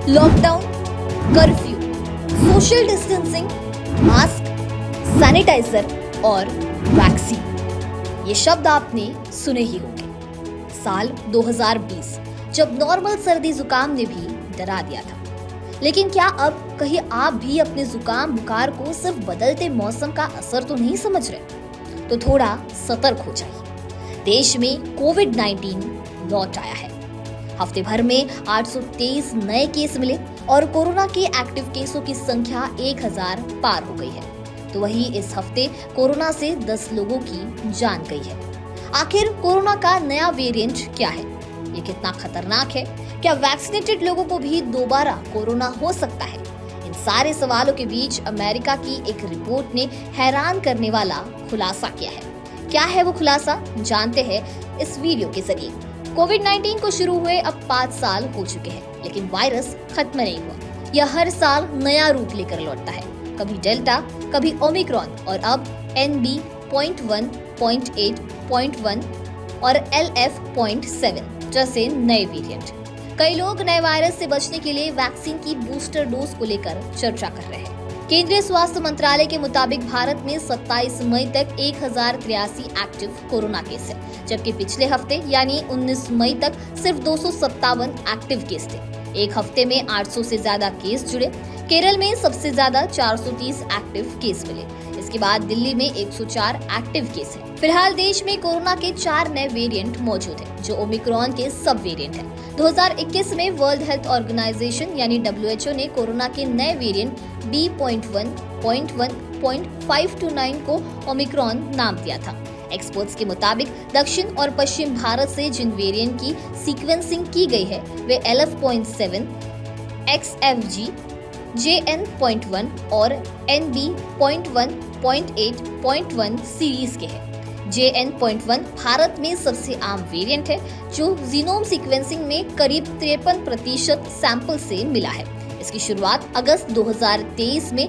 Lockdown, curfew, social distancing, mask, sanitiser और vaccine, ये शब्द आपने सुने ही होंगे। साल 2020 जब नॉर्मल सर्दी जुकाम ने भी डरा दिया था, लेकिन क्या अब कहीं आप भी अपने जुकाम बुखार को सिर्फ बदलते मौसम का असर तो नहीं समझ रहे? तो थोड़ा सतर्क हो जाइए। देश में कोविड-19 लौट आया है। हफ्ते भर में 823 नए केस मिले और कोरोना के एक्टिव केसों की संख्या 1000 पार हो गई है। तो वहीं इस हफ्ते कोरोना से 10 लोगों की जान गई है। आखिर कोरोना का नया वेरिएंट क्या है? ये कितना खतरनाक है? क्या वैक्सीनेटेड लोगों को भी दोबारा कोरोना हो सकता है? इन सारे सवालों के बीच अमेरिका की एक रिपोर्ट ने हैरान करने वाला खुलासा किया है। क्या है वो खुलासा, जानते हैं इस वीडियो के जरिए। कोविड-19 को शुरू हुए अब 5 साल हो चुके हैं, लेकिन वायरस खत्म नहीं हुआ। यह हर साल नया रूप लेकर लौटता है, कभी डेल्टा, कभी ओमिक्रॉन और अब NB.1, .8, .1 और LF.7 जैसे नए वेरिएंट। कई लोग नए वायरस से बचने के लिए वैक्सीन की बूस्टर डोज को लेकर चर्चा कर रहे हैं। केंद्रीय स्वास्थ्य मंत्रालय के मुताबिक भारत में 27 मई तक 1083 एक्टिव कोरोना केस है, जबकि पिछले हफ्ते यानी 19 मई तक सिर्फ 257 एक्टिव केस थे। एक हफ्ते में 800 से ज्यादा केस जुड़े। केरल में सबसे ज्यादा 430 एक्टिव केस मिले। इसके बाद दिल्ली में 104 एक्टिव केस है। फिलहाल देश में कोरोना के 4 नए वेरिएंट मौजूद हैं, जो ओमिक्रॉन के सब वेरिएंट हैं। 2021 में वर्ल्ड हेल्थ ऑर्गेनाइजेशन यानी WHO ने कोरोना के नए वेरिएंट B.1, .1, .529 को ओमिक्रॉन नाम दिया था। एक्सपर्ट्स के मुताबिक दक्षिण और पश्चिम भारत से जिन वेरिएंट की सीक्वेंसिंग की गई है वे LF.7, XFG, JN.1 और NB.1, .8, .1 सीरीज के हैं। JN.1 भारत में सबसे आम वेरिएंट है, जो जीनोम सीक्वेंसिंग में करीब 53% सैंपल से मिला है। इसकी शुरुआत अगस्त 2023 में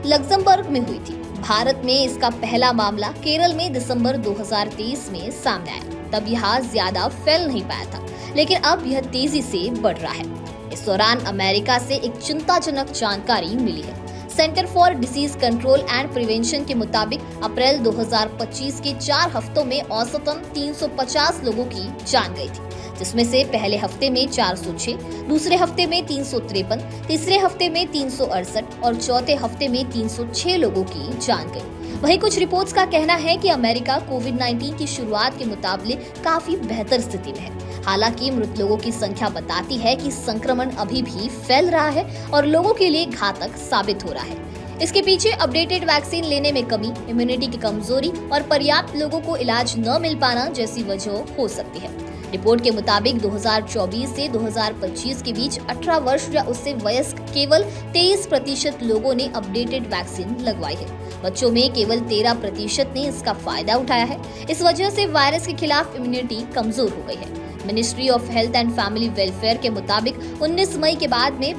लग्जमबर्ग में हुई थी। भारत में इसका पहला मामला केरल में दिसंबर 2023 में सामने आया। तब यह ज्यादा फैल नहीं पाया था, लेकिन अब यह तेजी से बढ़ रहा है। इस दौरान अमेरिका से एक चिंताजनक जानकारी मिली है। Centre for disease control and prevention के मुताबिक अप्रैल 2025 के 4 हफ्तों में औसतन 350 लोगों की जान गई थी, जिसमें से पहले हफ्ते में 406, दूसरे हफ्ते में 353, तीसरे हफ्ते में 368 और चौथे हफ्ते में 306 लोगों की जान गई। वहीं कुछ रिपोर्ट्स का कहना है कि अमेरिका कोविड-19 की शुरुआत के मुकाबले काफी बेहतर स्थिति में है। हालांकि मृत लोगों की संख्या बताती है कि संक्रमण अभी भी फैल रहा है और लोगों के लिए घातक साबित हो रहा है। इसके पीछे अपडेटेड वैक्सीन लेने में कमी, इम्यूनिटी की कमजोरी और पर्याप्त लोगों को इलाज न मिल पाना जैसी वजह हो सकती है। रिपोर्ट के मुताबिक 2024 से 2025 के बीच 18 वर्ष या उससे वयस्क केवल 23% लोगों ने अपडेटेड वैक्सीन लगवाई है। बच्चों में केवल 13% ने इसका फायदा उठाया है। इस वजह से वायरस के खिलाफ इम्यूनिटी कमजोर हो गई है। Ministry of health and family welfare के मुताबिक 19 मई के बाद में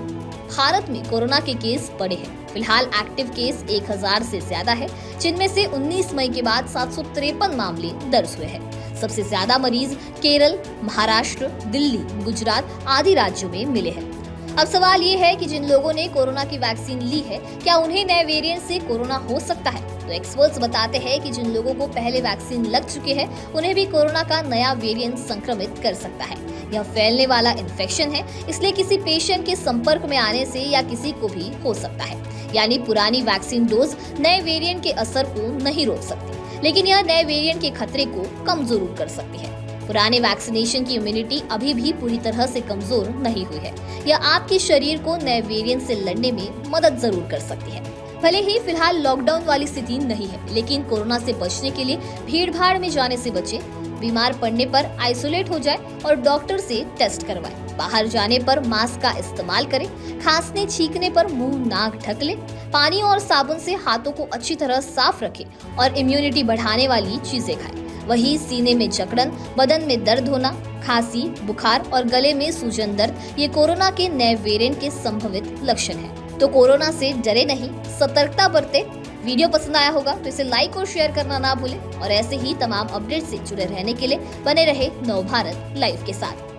भारत में कोरोना के केस बढ़े हैं। फिलहाल एक्टिव केस 1000 से ज्यादा है, जिनमें से 19 मई के बाद 753 मामले दर्ज हुए हैं। सबसे ज्यादा मरीज केरल, महाराष्ट्र, दिल्ली, गुजरात आदि राज्यों में मिले हैं। अब सवाल ये है कि जिन लोगों ने कोरोना की वैक्सीन ली है, क्या उन्हें नए वेरिएंट से कोरोना हो सकता है? तो एक्सपर्ट्स बताते हैं कि जिन लोगों को पहले वैक्सीन लग चुके हैं, उन्हें भी कोरोना का नया वेरिएंट संक्रमित कर सकता है। यह फैलने वाला इन्फेक्शन है, इसलिए किसी पेशेंट के संपर्क में आने से या किसी को भी हो सकता है। यानी पुरानी वैक्सीन डोज नए वेरिएंट के असर को नहीं रोक सकती, लेकिन यह नए वेरिएंट के खतरे को कम जरूर कर सकती है। पुराने वैक्सीनेशन की इम्यूनिटी अभी भी पूरी तरह से कमजोर नहीं हुई है। यह आपके शरीर को नए वेरिएंट से लड़ने में मदद जरूर कर सकती है। भले ही फिलहाल लॉकडाउन वाली स्थिति नहीं है, लेकिन कोरोना से बचने के लिए भीड़ भाड़ में जाने से बचे, बीमार पड़ने पर आइसोलेट हो जाए और डॉक्टर से टेस्ट करवाएं। बाहर जाने पर मास्क का इस्तेमाल करें। खांसने छींकने पर मुंह नाक ढक लें। पानी और साबुन से हाथों को अच्छी तरह साफ रखें और इम्यूनिटी बढ़ाने वाली चीजें खाएं। वहीं सीने में जकड़न, बदन में दर्द होना, खांसी, बुखार और गले में सूजन दर्द ये कोरोना के नए वेरिएंट के संभावित लक्षण हैं। तो कोरोना से डरे नहीं, सतर्कता बरतें। वीडियो पसंद आया होगा तो इसे लाइक और शेयर करना ना भूलें और ऐसे ही तमाम अपडेट से जुड़े रहने के लिए बने रहे नव भारत लाइव के साथ।